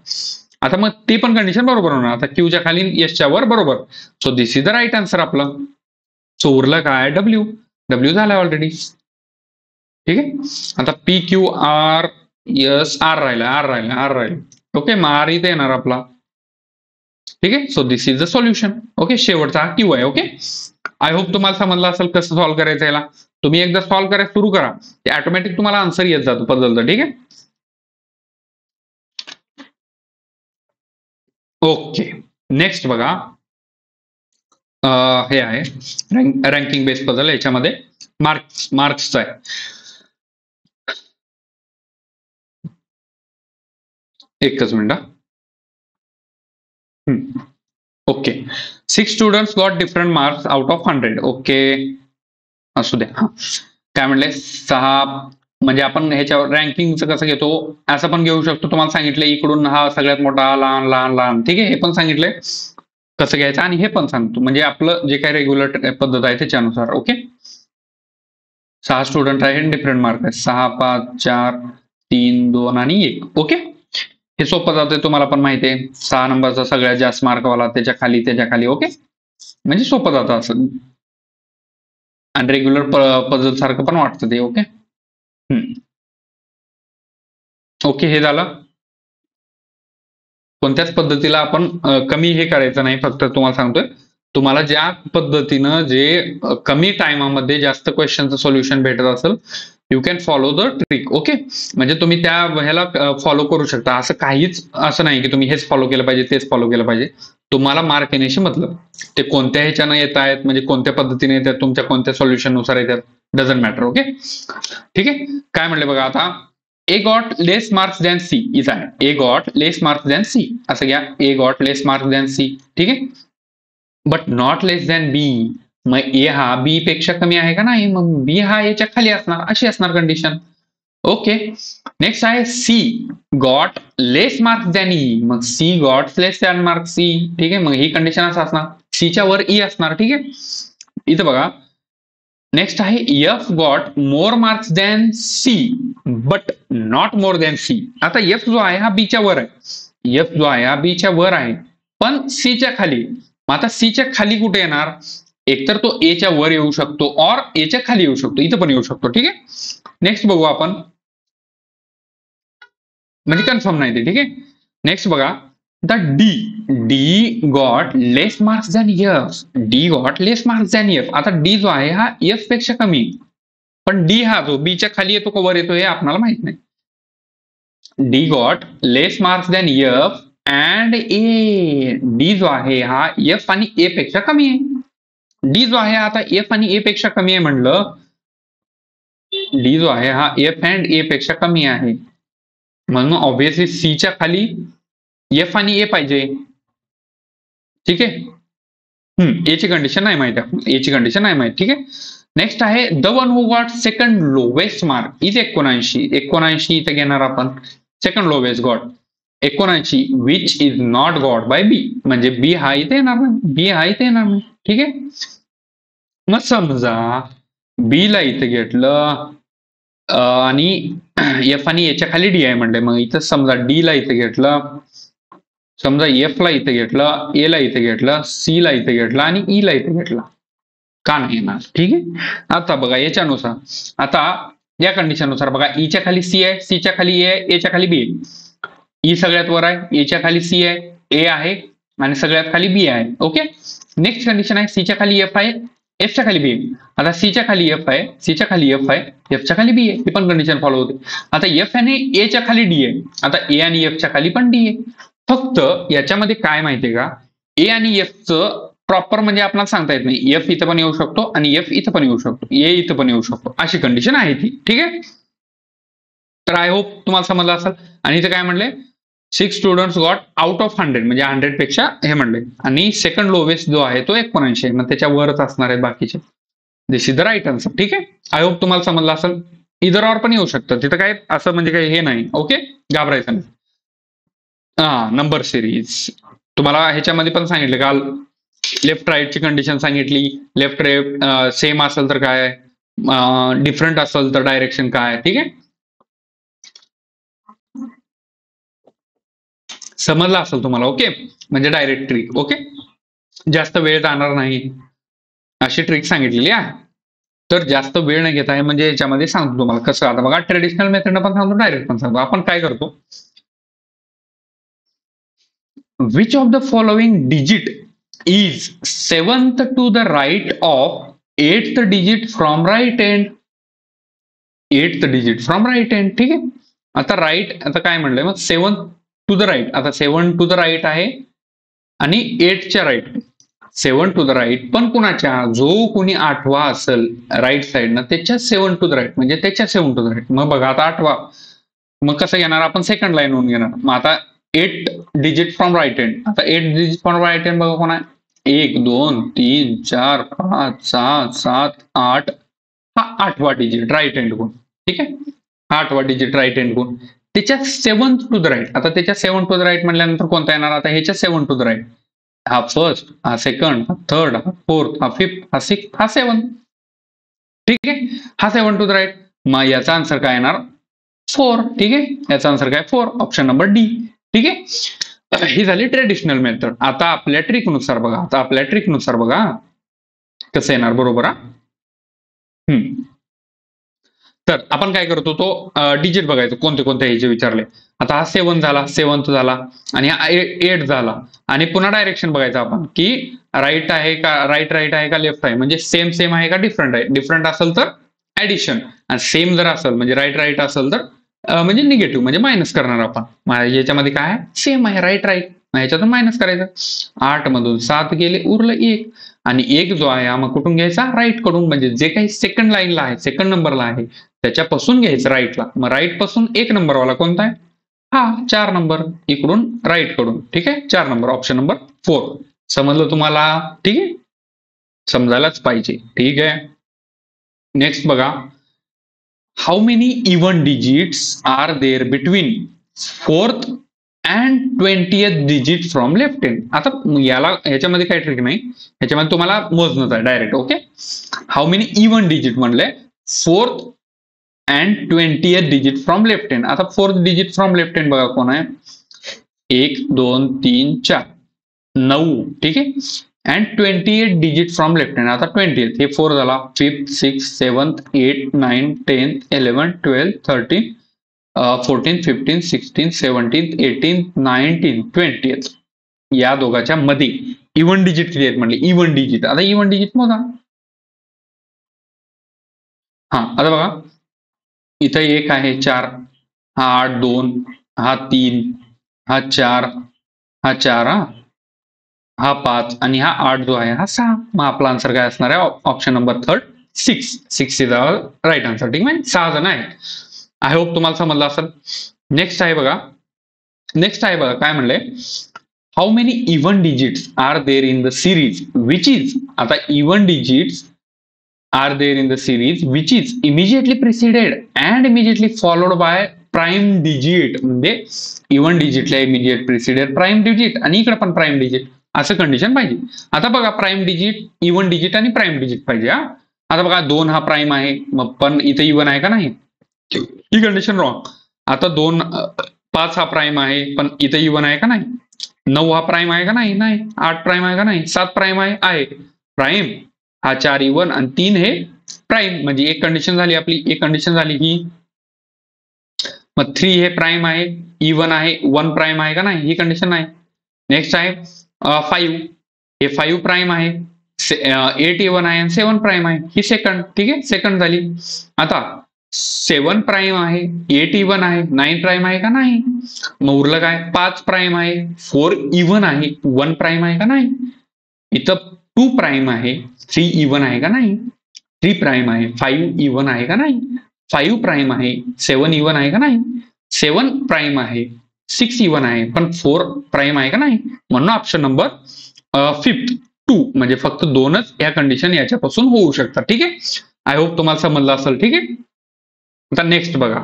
Speaker 1: आता मग ते पण कंडिशन बरोबर होणार. आता क्यूच्या खाली यसच्या वर बरोबर. So this is the right answer आपलं. सो उरलं काय, डब्ल्यू झालाय ऑलरेडी. ठीक आहे. आता P Q R S R राहिला. ओके, मग आर इथे येणार आपला. ठीक आहे. So this is the solution. Okay, शेवटचा हा क्यू आहे. ओके, आय होप तुम्हाला समजलं असेल कसं सॉल्व्ह करायचं याला. तुम्ही एकदा सॉल्व्ह करायला सुरू करा, ते ऑटोमॅटिक तुम्हाला आन्सर येत जातो बदलतं. ठीक आहे. ओके, नेक्स्ट बघा हे आहे रँकिंग बेस पझल. याच्यामध्ये मार्क्सचा आहे. एकच minute. Okay, 6 students got different marks out of 100. Okay, असू द्या. काय म्हणले 6, म्हणजे आपण ह्याच्यावर रँकिंगचं कसं घेतो असं पण घेऊ शकतो. तुम्हाला सांगितलं इकडून हा सगळ्यात मोठा, लहान. ठीक आहे, हे पण सांगितलंय कसं घ्यायचं आणि हे पण सांगतो, म्हणजे आपलं जे काही रेग्युलर पद्धत आहे त्याच्यानुसार. ओके, 6 स्टुडंट आहे, डिफरंट मार्क आहे. 6 5 4 3 2 आणि 1. ओके, हे सोपं जातंय, तुम्हाला पण माहिती आहे. 6 नंबरचा सगळ्यात जास्त मार्कवाला त्याच्या खाली. ओके, म्हणजे सोपं जातं असं आणि रेग्युलर पद्धत सारखं पण वाटतं ते. ओके. ओके, हे झालं. कोणत्याच पद्धतीला आपण कमी हे करायचं नाही. फक्त तुम्हाला सांगतोय, तुम्हाला ज्या पद्धतीनं जे कमी टायमामध्ये जास्त क्वेश्चनचं सोल्युशन भेटत असेल, you can follow the trick. Okay, म्हणजे तुम्ही त्या ह्याला फॉलो करू शकता. असं काहीच असं नाही की तुम्ही हेच फॉलो केलं पाहिजे, तेच फॉलो केलं पाहिजे. तुम्हाला मार्क येण्याशी मतलब. ते कोणत्या ह्याच्यानं येत आहेत, म्हणजे कोणत्या पद्धतीने येतात, तुमच्या कोणत्या सोल्युशन नुसार येतात, डझंट मॅटर. ओके, ठीक आहे. काय म्हणले बघा आता ए गॉट लेस मार्क्स दॅन सी इथं आहे. ए गॉट लेस मार्क्स दॅन सी असं घ्या. ए गॉट लेस मार्क्स दॅन सी. ठीक आहे. बट नॉट लेस दॅन बी. मग ए हा बी पेक्षा कमी आहे का नाही. मग बी हा याच्या खाली असणार. अशी असणार कंडिशन. ओके. नेक्स्ट आहे सी गॉट लेस मार्क्स दॅन ई. मग सी गॉट लेस दॅन मार्क्स सी. ठीक आहे. मग ही कंडिशन असं असणार. सीच्या वर ई असणार. ठीक आहे. इथं बघा. नेक्स्ट आहे F got more marks than C but not more than C. आता एफ जो आहे हा बीच्या वर आहे. एफ जो आहे हा बीच्या वर आहे पण सीच्या खाली. मग आता सीच्या खाली कुठे येणार. एकतर तो एच्या वर येऊ शकतो और एच्या खाली येऊ शकतो. इथं पण येऊ शकतो. ठीक आहे. नेक्स्ट बघू आपण. म्हणजे कन्फर्म नाही ते. ठीक आहे. नेक्स्ट बघा. The D got less marks than F. D got less marks than F. आता डी जो आहे हा एफ पेक्षा कमी पण डी हा जो बीच्या खाली येतो का वर येतो हे आपल्याला माहित नाही. D got less marks than F and A. D जो आहे हा एफ आणि ए पेक्षा कमी आहे. डी जो आहे आता एफ आणि ए पेक्षा कमी आहे म्हणलं. डी जो आहे हा एफ अँड ए पेक्षा कमी आहे म्हणून ऑब्व्हियसली सीच्या खाली एफ आणि ए पाहिजे. ठीक आहे. एची कंडिशन नाही माहिती आपण. एची कंडिशन नाही माहिती. ठीक आहे. नेक्स्ट आहे the one who got second lowest mark is 79. 79 इथे घेणार आपण. Second lowest got 79 which is not got by B. म्हणजे बी हा इथे येणार नाही. बी हा इथे येणार नाही. ठीक आहे. मग समजा बी ला इथे घेतलं आणि एफ आणि एच्या खाली डी आहे म्हणले. मग इथं समजा डी ला इथे घेतलं. समजा एफ ला इथे घेतलं. ए ला इथे घेतलं. सी ला इथे घेतलं आणि ई ला इथे घेतलं. का नाही येणार. ठीक आहे. आता बघा याच्यानुसार. आता या कंडिशननुसार बघा. ईच्या खाली सी आहे. सीच्या खाली ए आहे. एच्या खाली बी आहे. ई सगळ्यात वर आहे. एच्या खाली सी आहे. ए आहे आणि सगळ्यात खाली बी आहे. ओके. नेक्स्ट कंडिशन आहे सीच्या खाली एफ आहे. एफच्या खाली बी आहे. आता सीच्या खाली एफ आहे. सीच्या खाली एफ आहे. एफच्या खाली बी आहे. ही पण कंडिशन फॉलो होते. आता एफ आणि एच्या खाली डी आहे. आता ए आणि एफच्या खाली पण डी आहे. फक्त याच्यामध्ये काय माहितीये का. ए आणि एफचं प्रॉपर म्हणजे आपल्याला सांगता येत नाही. एफ इथं पण येऊ शकतो आणि एफ इथं पण येऊ शकतो. ए इथं पण येऊ शकतो. अशी कंडिशन आहे ती. ठीक आहे. तर आय होप तुम्हाला समजलं असेल. आणि इथं काय म्हणले 6 स्टुडंट्स गॉट आउट ऑफ 100 म्हणजे 100 पेक्षा हे म्हणले. आणि सेकंड लोवेस्ट जो आहे तो 79 आहे. मग त्याच्या वरच असणार आहेत बाकीचे. दिस इज द राईट आन्सर. ठीक आहे. आय होप तुम्हाला समजलं असेल. इधर ऑर पण येऊ शकतं. तिथं काय असं म्हणजे काही हे नाही. ओके. घाबरायचं नाही. नंबर सिरीज तुम्हाला ह्याच्यामध्ये पण सांगितलं काल. लेफ्ट राईटची कंडिशन सांगितली. लेफ्ट राईट सेम असेल तर काय. डिफरंट असेल तर डायरेक्शन काय. ठीक आहे. समजलं असेल तुम्हाला. ओके. म्हणजे डायरेक्ट ट्रिक. ओके. जास्त वेळ जाणार नाही अशी ट्रिक सांगितलेली आहे. तर जास्त वेळ न घेता आहे म्हणजे याच्यामध्ये सांगतो तुम्हाला कसं. आता बघा ट्रेडिशनल मेथडनं पण सांगतो डायरेक्ट पण सांगतो. आपण काय करतो. Which of the following digit is 7th to the right of 8th digit from right end. 8th digit from right end. ठीक आहे. आता राईट आता काय म्हणलंय मग 7th टू द राईट. आता 7 टू द राईट आहे आणि 8च्या राईट. 7 टू द राईट पण कुणाच्या जो कोणी 8वा असेल राईट साईडनं त्याच्या 7 टू द राईट म्हणजे त्याच्या 7 टू द राईट. मग बघा आता 8वा मग कसं घेणार आपण. सेकंड लाईन होऊन घेणार. मग आता 8 डिजिट फ्रॉम राईट एंड. आता 8 डिजिट फ्रॉम राईट एंड बघा कोण आहे. 1 2 3 4 5 6 7 8 हा 8वा डिजिट राईट एंड कोण. ठीक आहे. 8वा डिजिट राईट एंड कोण त्याच्या 7th टू द राईट. आता त्याच्या 7 टू द राईट म्हणल्यानंतर कोणता येणार. आता ह्याच्या 7 टू द राईट. हा फर्स्ट हा सेकंड हा थर्ड हा फोर्थ हा फिफ्थ हा सिक्स्थ हा 7. ठीक आहे. हा 7 टू द राईट. मग याचा आन्सर काय येणार 4. ठीक आहे. याचा आन्सर काय 4. Option number D. ठीक आहे. ही झाली ट्रेडिशनल मेथड. आता आपल्या ट्रिकनुसार बघा. आता आपल्या ट्रिकनुसार बघा कसं येणार बरोबर. तर आपण काय करतो तो डिजिट बघायचो कोणते कोणते ह्याचे विचारले. आता हा 7 झाला. 7th झाला आणि हा 8 झाला. आणि पुन्हा डायरेक्शन बघायचं आपण की राईट आहे का राईट आहे का लेफ्ट आहे. म्हणजे सेम आहे का डिफरंट आहे. डिफरंट असेल तर ऍडिशन आणि सेम जर असेल म्हणजे राईट असेल तर म्हणजे निगेटिव्ह म्हणजे मायनस करणार आपण. याच्यामध्ये काय आहे सेम आहे राईट मग ह्याच्यातून मायनस करायचं. 8 मधून 7 गेले, उरलं 1. आणि 1 जो आहे हा मग कुठून घ्यायचा? राईट कडून, म्हणजे जे काही सेकंड लाईनला आहे, सेकंड नंबरला आहे त्याच्यापासून घ्यायचं राईटला. मग राईट पासून 1 नंबरवाला कोणता आहे? हा 4 नंबर, इकडून राईट कडून. ठीक आहे, 4 नंबर, ऑप्शन नंबर 4. समजलं तुम्हाला? ठीक आहे, समजायलाच पाहिजे. ठीक आहे, नेक्स्ट बघा. How many even digits are there between 4th and 20th digit from left hand? आता ह्याच्यामध्ये काही ट्रिक नाही, ह्याच्यामध्ये तुम्हाला मोजणंच आहे direct. Okay, how many even digit म्हणले 4th and 20th digit from left hand. आता 4th digit from left hand बघा कोण आहे? 1 2 3 4 9. ठीक आहे, and 20th digit from left hand. आता 20th हे 4 झाला, 5th 6th 7th 8th 9th 10th 11th 12th 13th 14th 15th 16th 17th 18th 19th 20th. या दोघांच्या मध्ये इव्हन डिजिट किती आहेत म्हणले? Even digit. आता इव्हन डिजिट मोजा. हा आता बघा, इथं 1 आहे 4, हा 8 2, हा 3, हा 4, हा 4, हा 5 आणि हा 8 जो आहे हा 6. मग आपला आन्सर काय असणार आहे? Option number 3 6. 6 is right answer. ठीक आहे, 6 जण आहेत. आय होप तुम्हाला समजलं असेल. नेक्स्ट आहे बघा, काय म्हणले? How many even digits are there in the series which is. आता even digits are there in the series which is immediately preceded and immediately followed by prime digit. म्हणजे even डिजिटला इमिजिएट प्रिसिडेड प्राईम डिजिट आणि इकडे पण prime digit, असं condition पाहिजे. आता बघा, प्राईम डिजिट, इव्हन डिजिट आणि प्राईम डिजिट पाहिजे. हा आता बघा, 2 हा प्राईम आहे, मग पण इथे इव्हन आहे का नाही? ही कंडिशन रॉंग. आता 5 हा प्राईम आहे, पण इथे इव्हन आहे का नाही? 9 हा प्राईम आहे का नाही? नाही. 8 प्राईम आहे का नाही? 7 प्राईम आहे. प्राईम हा 4 इव्हन आणि 3 हे प्राईम, म्हणजे एक कंडिशन झाली आपली. एक कंडिशन झाली ही. मग 3 हे प्राईम आहे, इव्हन आहे, 1 प्राईम आहे का नाही? ही कंडिशन नाही. नेक्स्ट आहे 5, हे 5 प्राईम आहे, 8 इव्हन आहे आणि 7 प्राईम आहे. ही सेकंड. ठीक आहे, सेकंड झाली. आता 7 प्राईम आहे, 8 इव्हन आहे, 9 प्राईम आहे का नाही? मग उरलं काय? 5 प्राईम आहे, 4 इव्हन आहे, 1 प्राईम आहे का नाही? इथं 2 प्राईम आहे, 3 इव्हन आहे का नाही? 3 प्राईम आहे, 5 इव्हन आहे का नाही? 5 प्राईम आहे, 7 इव्हन आहे का नाही? 7 प्राईम आहे, 6 इव्हन आहे, पण 4 प्राईम आहे का नाही? म्हणून ऑप्शन नंबर 5th 2, म्हणजे फक्त 2च या कंडिशन याच्यापासून होऊ शकतात. ठीक आहे, आय होप तुम्हाला समजलं असेल. ठीक आहे, आता नेक्स्ट बघा,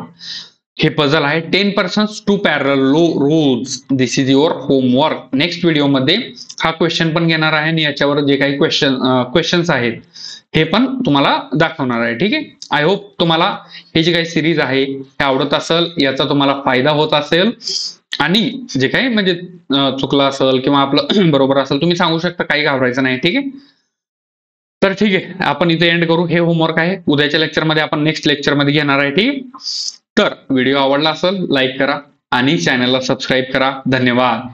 Speaker 1: हे पझल आहे 10 persons टू पॅरल रोज. दिस इज युअर होमवर्क. नेक्स्ट व्हिडिओमध्ये हा क्वेश्चन पण घेणार आहे आणि याच्यावर जे काही क्वेश्चन्स आहेत हे पण तुम्हाला दाखवणार आहे. ठीक आहे, आय होप तुम्हाला हे जे काही सिरीज आहे हे आवडत असेल, याचा तुम्हाला फायदा होत असेल आणि जे काही म्हणजे चुकलं असेल किंवा आपलं बरोबर असेल तुम्ही सांगू शकता, काही घाबरायचं नाही. ठीक आहे, तर ठीक आहे, आपण इथे एंड करू. हे होमवर्क आहे, उद्याच्या लेक्चरमध्ये आपण नेक्स्ट लेक्चरमध्ये घेणार आहे. ठीक आहे, तर व्हिडिओ आवडला असेल लाईक करा आणि चॅनलला सबस्क्राईब करा. धन्यवाद.